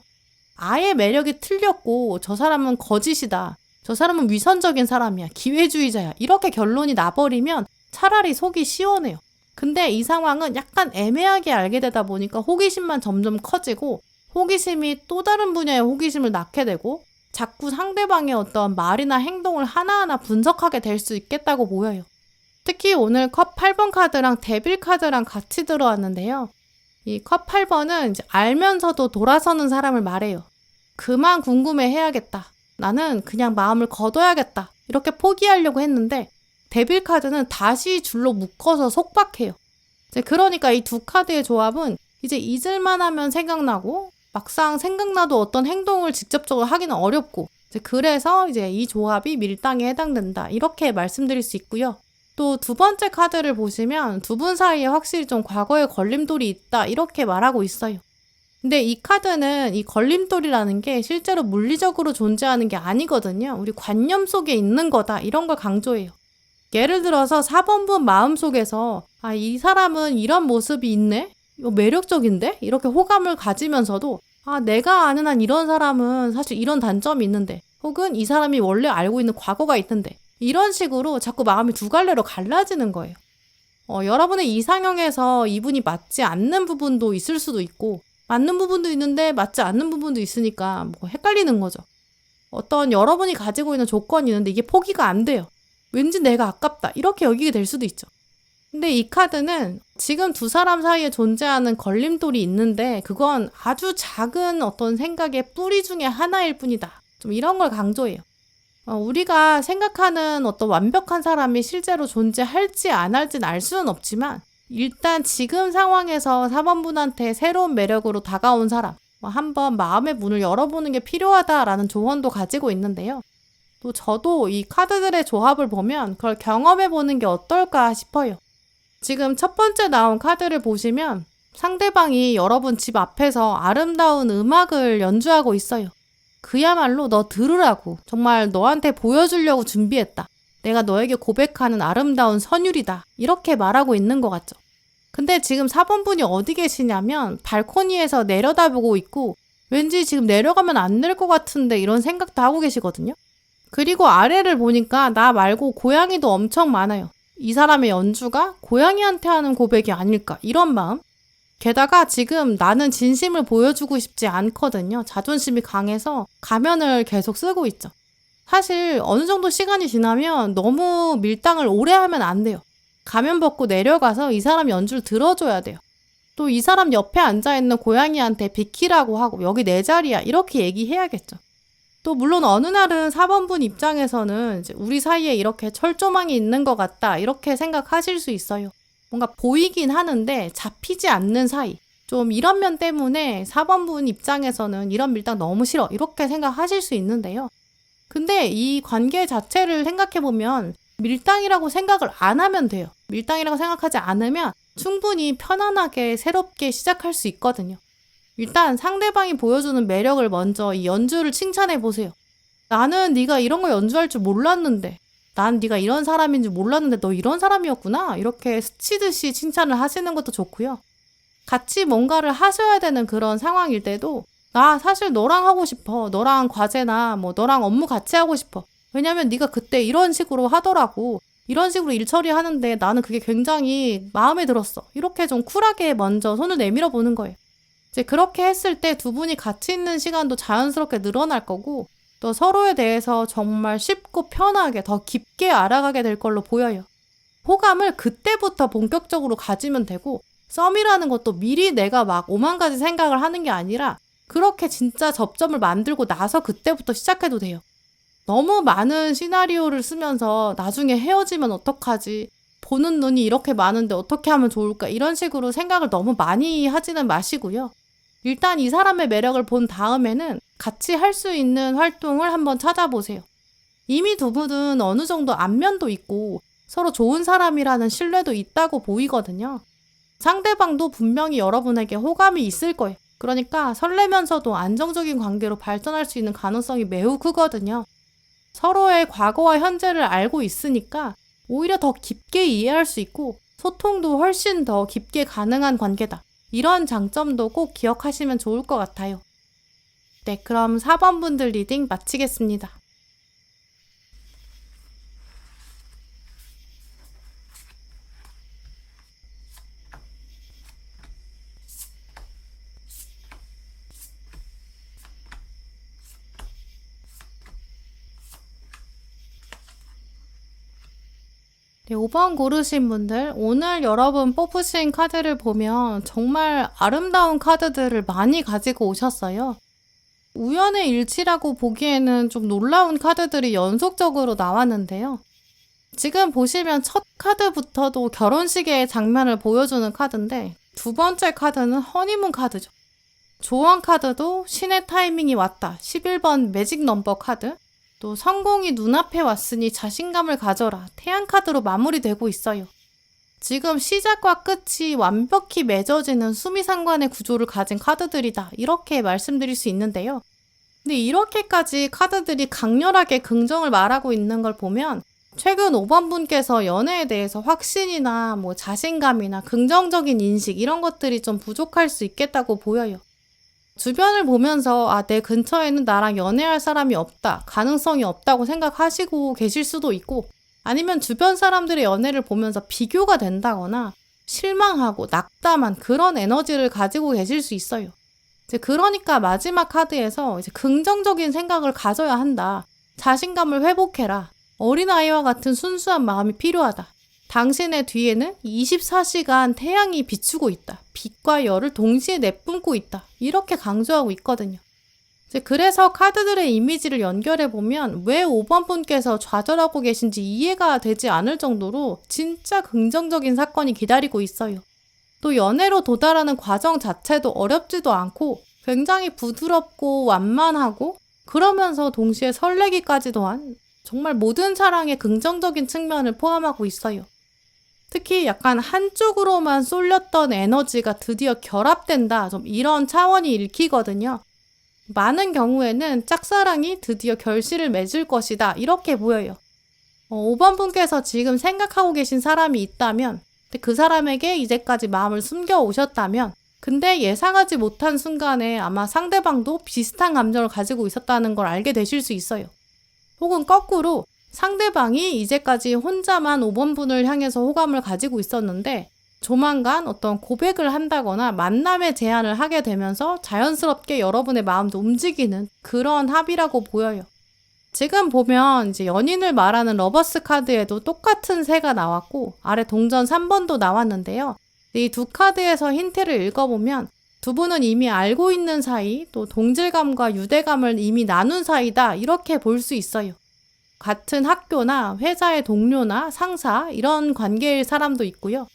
[SPEAKER 1] 아예 매력이 틀렸고 저 사람은 거짓이다. 저 사람은 위선적인 사람이야. 기회주의자야. 이렇게 결론이 나버리면 차라리 속이 시원해요. 근데 이 상황은 약간 애매하게 알게 되다 보니까 호기심만 점점 커지고 호기심이 또 다른 분야의 호기심을 낳게 되고 자꾸 상대방의 어떤 말이나 행동을 하나하나 분석하게 될 수 있겠다고 보여요. 특히 오늘 컵 8번 카드랑 데빌 카드랑 같이 들어왔는데요. 이 컵 8번은 이제 알면서도 돌아서는 사람을 말해요. 그만 궁금해 해야겠다. 나는 그냥 마음을 거둬야겠다. 이렇게 포기하려고 했는데 데빌 카드는 다시 줄로 묶어서 속박해요. 이제 그러니까 이 두 카드의 조합은 이제 잊을만 하면 생각나고 막상 생각나도 어떤 행동을 직접적으로 하기는 어렵고 그래서 이제 이 조합이 밀당에 해당된다. 이렇게 말씀드릴 수 있고요. 또 두 번째 카드를 보시면 두 분 사이에 확실히 좀 과거의 걸림돌이 있다. 이렇게 말하고 있어요. 근데 이 카드는 이 걸림돌이라는 게 실제로 물리적으로 존재하는 게 아니거든요. 우리 관념 속에 있는 거다. 이런 걸 강조해요. 예를 들어서 4번 분 마음속에서 이 사람은 이런 모습이 있네? 매력적인데? 이렇게 호감을 가지면서도 내가 아는 한 이런 사람은 사실 이런 단점이 있는데 혹은 이 사람이 원래 알고 있는 과거가 있는데 이런 식으로 자꾸 마음이 두 갈래로 갈라지는 거예요. 여러분의 이상형에서 이분이 맞지 않는 부분도 있을 수도 있고 맞는 부분도 있는데 맞지 않는 부분도 있으니까 헷갈리는 거죠. 어떤 여러분이 가지고 있는 조건이 있는데 이게 포기가 안 돼요. 왠지 내가 아깝다. 이렇게 여기게 될 수도 있죠. 근데 이 카드는 지금 두 사람 사이에 존재하는 걸림돌이 있는데 그건 아주 작은 어떤 생각의 뿌리 중에 하나일 뿐이다. 좀 이런 걸 강조해요. 우리가 생각하는 어떤 완벽한 사람이 실제로 존재할지 안 할지는 알 수는 없지만 일단 지금 상황에서 4번 분한테 새로운 매력으로 다가온 사람 한번 마음의 문을 열어보는 게 필요하다라는 조언도 가지고 있는데요. 또 저도 이 카드들의 조합을 보면 그걸 경험해보는 게 어떨까 싶어요. 지금 첫 번째 나온 카드를 보시면 상대방이 여러분 집 앞에서 아름다운 음악을 연주하고 있어요. 그야말로 너 들으라고 정말 너한테 보여주려고 준비했다. 내가 너에게 고백하는 아름다운 선율이다. 이렇게 말하고 있는 것 같죠. 근데 지금 4번 분이 어디 계시냐면 발코니에서 내려다보고 있고 왠지 지금 내려가면 안 될 것 같은데 이런 생각도 하고 계시거든요. 그리고 아래를 보니까 나 말고 고양이도 엄청 많아요. 이 사람의 연주가 고양이한테 하는 고백이 아닐까 이런 마음. 게다가 지금 나는 진심을 보여주고 싶지 않거든요. 자존심이 강해서 가면을 계속 쓰고 있죠. 사실 어느 정도 시간이 지나면 너무 밀당을 오래 하면 안 돼요. 가면 벗고 내려가서 이 사람 연주를 들어줘야 돼요. 또 이 사람 옆에 앉아있는 고양이한테 비키라고 하고 여기 내 자리야 이렇게 얘기해야겠죠. 또 물론 어느 날은 4번 분 입장에서는 이제 우리 사이에 이렇게 철조망이 있는 것 같다 이렇게 생각하실 수 있어요. 뭔가 보이긴 하는데 잡히지 않는 사이. 좀 이런 면 때문에 4번 분 입장에서는 이런 밀당 너무 싫어 이렇게 생각하실 수 있는데요. 근데 이 관계 자체를 생각해보면 밀당이라고 생각을 안 하면 돼요. 밀당이라고 생각하지 않으면 충분히 편안하게 새롭게 시작할 수 있거든요. 일단 상대방이 보여주는 매력을 먼저 이 연주를 칭찬해 보세요. 나는 네가 이런 거 연주할 줄 몰랐는데, 난 네가 이런 사람인 줄 몰랐는데 너 이런 사람이었구나. 이렇게 스치듯이 칭찬을 하시는 것도 좋고요. 같이 뭔가를 하셔야 되는 그런 상황일 때도 나 사실 너랑 하고 싶어. 너랑 과제나 뭐 너랑 업무 같이 하고 싶어. 왜냐면 네가 그때 이런 식으로 하더라고. 이런 식으로 일 처리하는데 나는 그게 굉장히 마음에 들었어. 이렇게 좀 쿨하게 먼저 손을 내밀어 보는 거예요. 이제 그렇게 했을 때 두 분이 같이 있는 시간도 자연스럽게 늘어날 거고 또 서로에 대해서 정말 쉽고 편하게 더 깊게 알아가게 될 걸로 보여요. 호감을 그때부터 본격적으로 가지면 되고 썸이라는 것도 미리 내가 막 5만 가지 생각을 하는 게 아니라 그렇게 진짜 접점을 만들고 나서 그때부터 시작해도 돼요. 너무 많은 시나리오를 쓰면서 나중에 헤어지면 어떡하지? 보는 눈이 이렇게 많은데 어떻게 하면 좋을까? 이런 식으로 생각을 너무 많이 하지는 마시고요. 일단 이 사람의 매력을 본 다음에는 같이 할 수 있는 활동을 한번 찾아보세요. 이미 두 분은 어느 정도 안면도 있고 서로 좋은 사람이라는 신뢰도 있다고 보이거든요. 상대방도 분명히 여러분에게 호감이 있을 거예요. 그러니까 설레면서도 안정적인 관계로 발전할 수 있는 가능성이 매우 크거든요. 서로의 과거와 현재를 알고 있으니까 오히려 더 깊게 이해할 수 있고 소통도 훨씬 더 깊게 가능한 관계다. 이런 장점도 꼭 기억하시면 좋을 것 같아요. 네, 그럼 4번 분들 리딩 마치겠습니다. 네, 5번 고르신 분들, 오늘 여러분 뽑으신 카드를 보면 정말 아름다운 카드들을 많이 가지고 오셨어요. 우연의 일치라고 보기에는 좀 놀라운 카드들이 연속적으로 나왔는데요. 지금 보시면 첫 카드부터도 결혼식의 장면을 보여주는 카드인데 두 번째 카드는 허니문 카드죠. 조언 카드도 신의 타이밍이 왔다. 11번 매직 넘버 카드. 또 성공이 눈앞에 왔으니 자신감을 가져라. 태양 카드로 마무리되고 있어요. 지금 시작과 끝이 완벽히 맺어지는 수미상관의 구조를 가진 카드들이다. 이렇게 말씀드릴 수 있는데요. 근데 이렇게까지 카드들이 강렬하게 긍정을 말하고 있는 걸 보면 최근 5번 분께서 연애에 대해서 확신이나 뭐 자신감이나 긍정적인 인식 이런 것들이 좀 부족할 수 있겠다고 보여요. 주변을 보면서 내 근처에는 나랑 연애할 사람이 없다, 가능성이 없다고 생각하시고 계실 수도 있고 아니면 주변 사람들의 연애를 보면서 비교가 된다거나 실망하고 낙담한 그런 에너지를 가지고 계실 수 있어요. 이제 그러니까 마지막 카드에서 이제 긍정적인 생각을 가져야 한다. 자신감을 회복해라. 어린아이와 같은 순수한 마음이 필요하다. 당신의 뒤에는 24시간 태양이 비추고 있다. 빛과 열을 동시에 내뿜고 있다. 이렇게 강조하고 있거든요. 이제 그래서 카드들의 이미지를 연결해보면 왜 5번 분께서 좌절하고 계신지 이해가 되지 않을 정도로 진짜 긍정적인 사건이 기다리고 있어요. 또 연애로 도달하는 과정 자체도 어렵지도 않고 굉장히 부드럽고 완만하고 그러면서 동시에 설레기까지도 한 정말 모든 사랑의 긍정적인 측면을 포함하고 있어요. 특히 약간 한쪽으로만 쏠렸던 에너지가 드디어 결합된다. 좀 이런 차원이 읽히거든요. 많은 경우에는 짝사랑이 드디어 결실을 맺을 것이다. 이렇게 보여요. 5번 분께서 지금 생각하고 계신 사람이 있다면 그 사람에게 이제까지 마음을 숨겨오셨다면 근데 예상하지 못한 순간에 아마 상대방도 비슷한 감정을 가지고 있었다는 걸 알게 되실 수 있어요. 혹은 거꾸로 상대방이 이제까지 혼자만 5번 분을 향해서 호감을 가지고 있었는데 조만간 어떤 고백을 한다거나 만남의 제안을 하게 되면서 자연스럽게 여러분의 마음도 움직이는 그런 합이라고 보여요. 지금 보면 이제 연인을 말하는 러버스 카드에도 똑같은 새가 나왔고 아래 동전 3번도 나왔는데요. 이 두 카드에서 힌트를 읽어보면 두 분은 이미 알고 있는 사이, 또 동질감과 유대감을 이미 나눈 사이다 이렇게 볼 수 있어요. 같은 학교나 회사의 동료나 상사 이런 관계일 사람도 있고요.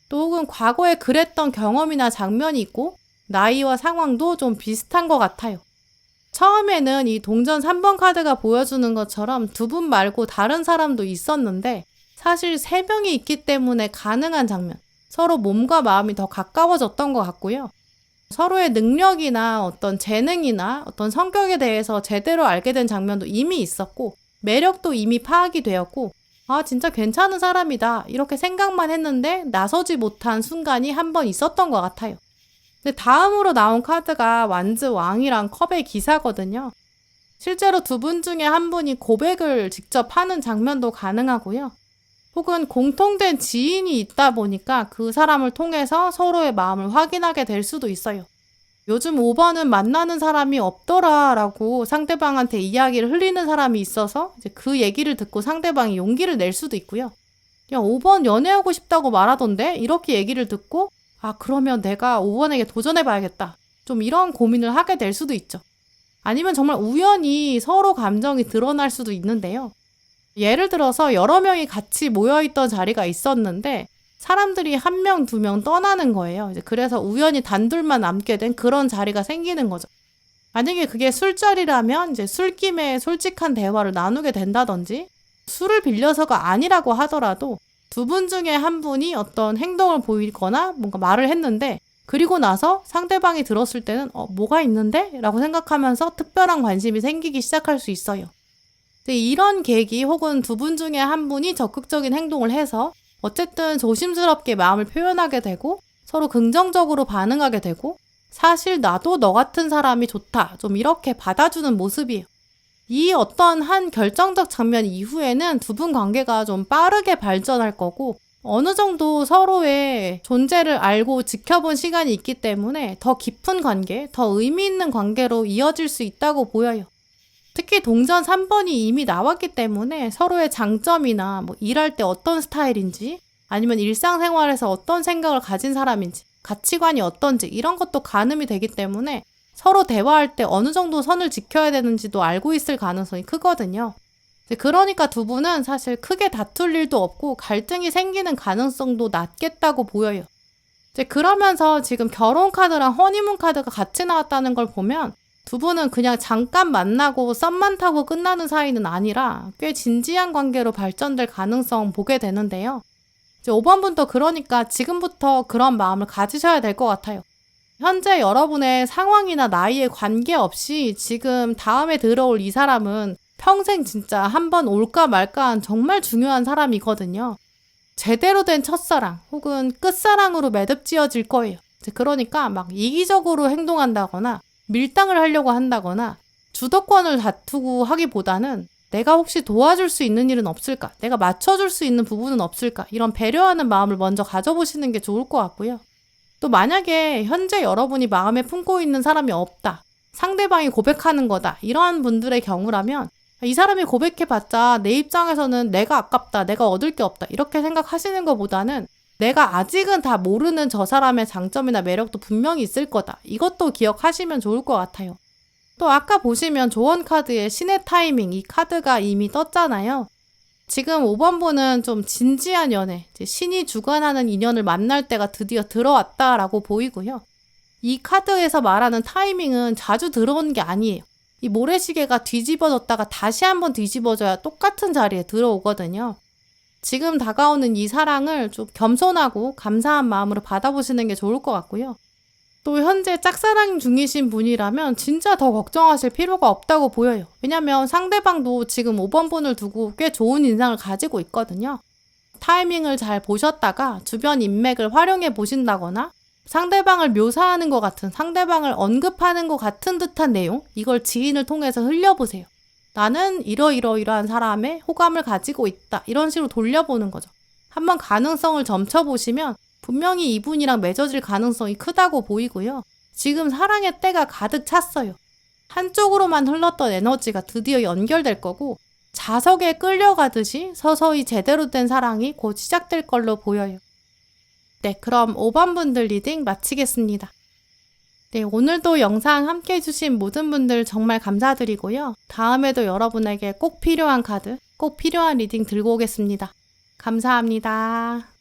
[SPEAKER 1] 또 혹은 과거에 그랬던 경험이나 장면이 있고 나이와 상황도 좀 비슷한 것 같아요. 처음에는 이 동전 3번 카드가 보여주는 것처럼 두 분 말고 다른 사람도 있었는데 사실 3명이 있기 때문에 가능한 장면, 서로 몸과 마음이 더 가까워졌던 것 같고요. 서로의 능력이나 어떤 재능이나 어떤 성격에 대해서 제대로 알게 된 장면도 이미 있었고, 매력도 이미 파악이 되었고, 아, 진짜 괜찮은 사람이다, 이렇게 생각만 했는데 나서지 못한 순간이 한 번 있었던 것 같아요. 근데 다음으로 나온 카드가 완즈 왕이랑 컵의 기사거든요. 실제로 두 분 중에 한 분이 고백을 직접 하는 장면도 가능하고요. 혹은 공통된 지인이 있다 보니까 그 사람을 통해서 서로의 마음을 확인하게 될 수도 있어요. 요즘 5번은 만나는 사람이 없더라 라고 상대방한테 이야기를 흘리는 사람이 있어서 이제 그 얘기를 듣고 상대방이 용기를 낼 수도 있고요. 야, 5번 연애하고 싶다고 말하던데? 이렇게 얘기를 듣고, 아, 그러면 내가 5번에게 도전해봐야겠다, 좀 이런 고민을 하게 될 수도 있죠. 아니면 정말 우연히 서로 감정이 드러날 수도 있는데요. 예를 들어서 여러 명이 같이 모여있던 자리가 있었는데 사람들이 한 명, 두 명 떠나는 거예요. 이제 그래서 우연히 단둘만 남게 된 그런 자리가 생기는 거죠. 만약에 그게 술자리라면 이제 술김에 솔직한 대화를 나누게 된다든지, 술을 빌려서가 아니라고 하더라도 두 분 중에 한 분이 어떤 행동을 보이거나 뭔가 말을 했는데, 그리고 나서 상대방이 들었을 때는 뭐가 있는데? 라고 생각하면서 특별한 관심이 생기기 시작할 수 있어요. 이런 계기 혹은 두 분 중에 한 분이 적극적인 행동을 해서 어쨌든 조심스럽게 마음을 표현하게 되고 서로 긍정적으로 반응하게 되고, 사실 나도 너 같은 사람이 좋다, 좀 이렇게 받아주는 모습이에요. 이 어떤 한 결정적 장면 이후에는 두 분 관계가 좀 빠르게 발전할 거고, 어느 정도 서로의 존재를 알고 지켜본 시간이 있기 때문에 더 깊은 관계, 더 의미 있는 관계로 이어질 수 있다고 보여요. 특히 동전 3번이 이미 나왔기 때문에 서로의 장점이나 일할 때 어떤 스타일인지, 아니면 일상생활에서 어떤 생각을 가진 사람인지, 가치관이 어떤지 이런 것도 가늠이 되기 때문에 서로 대화할 때 어느 정도 선을 지켜야 되는지도 알고 있을 가능성이 크거든요. 그러니까 두 분은 사실 크게 다툴 일도 없고 갈등이 생기는 가능성도 낮겠다고 보여요. 그러면서 지금 결혼 카드랑 허니문 카드가 같이 나왔다는 걸 보면 두 분은 그냥 잠깐 만나고 썸만 타고 끝나는 사이는 아니라 꽤 진지한 관계로 발전될 가능성 보게 되는데요. 5번 분도 그러니까 지금부터 그런 마음을 가지셔야 될 것 같아요. 현재 여러분의 상황이나 나이에 관계없이 지금 다음에 들어올 이 사람은 평생 진짜 한 번 올까 말까한 정말 중요한 사람이거든요. 제대로 된 첫사랑 혹은 끝사랑으로 매듭지어질 거예요. 그러니까 막 이기적으로 행동한다거나 밀당을 하려고 한다거나 주도권을 다투고 하기보다는 내가 혹시 도와줄 수 있는 일은 없을까? 내가 맞춰줄 수 있는 부분은 없을까? 이런 배려하는 마음을 먼저 가져보시는 게 좋을 것 같고요. 또 만약에 현재 여러분이 마음에 품고 있는 사람이 없다, 상대방이 고백하는 거다, 이런 분들의 경우라면 이 사람이 고백해봤자 내 입장에서는 내가 아깝다, 내가 얻을 게 없다, 이렇게 생각하시는 것보다는 내가 아직은 다 모르는 저 사람의 장점이나 매력도 분명히 있을 거다, 이것도 기억하시면 좋을 것 같아요. 또 아까 보시면 조언 카드에 신의 타이밍, 이 카드가 이미 떴잖아요. 지금 5번 분은 좀 진지한 연애, 신이 주관하는 인연을 만날 때가 드디어 들어왔다라고 보이고요. 이 카드에서 말하는 타이밍은 자주 들어오는 게 아니에요. 이 모래시계가 뒤집어졌다가 다시 한번 뒤집어져야 똑같은 자리에 들어오거든요. 지금 다가오는 이 사랑을 좀 겸손하고 감사한 마음으로 받아보시는 게 좋을 것 같고요. 또 현재 짝사랑 중이신 분이라면 진짜 더 걱정하실 필요가 없다고 보여요. 왜냐면 상대방도 지금 5번 분을 두고 꽤 좋은 인상을 가지고 있거든요. 타이밍을 잘 보셨다가 주변 인맥을 활용해 보신다거나 상대방을 묘사하는 것 같은, 상대방을 언급하는 것 같은 듯한 내용, 이걸 지인을 통해서 흘려보세요. 나는 이러이러이러한 사람의 호감을 가지고 있다, 이런 식으로 돌려보는 거죠. 한번 가능성을 점쳐보시면 분명히 이분이랑 맺어질 가능성이 크다고 보이고요. 지금 사랑의 때가 가득 찼어요. 한쪽으로만 흘렀던 에너지가 드디어 연결될 거고 자석에 끌려가듯이 서서히 제대로 된 사랑이 곧 시작될 걸로 보여요. 네, 그럼 5번 분들 리딩 마치겠습니다. 네, 오늘도 영상 함께 해주신 모든 분들 정말 감사드리고요. 다음에도 여러분에게 꼭 필요한 카드, 꼭 필요한 리딩 들고 오겠습니다. 감사합니다.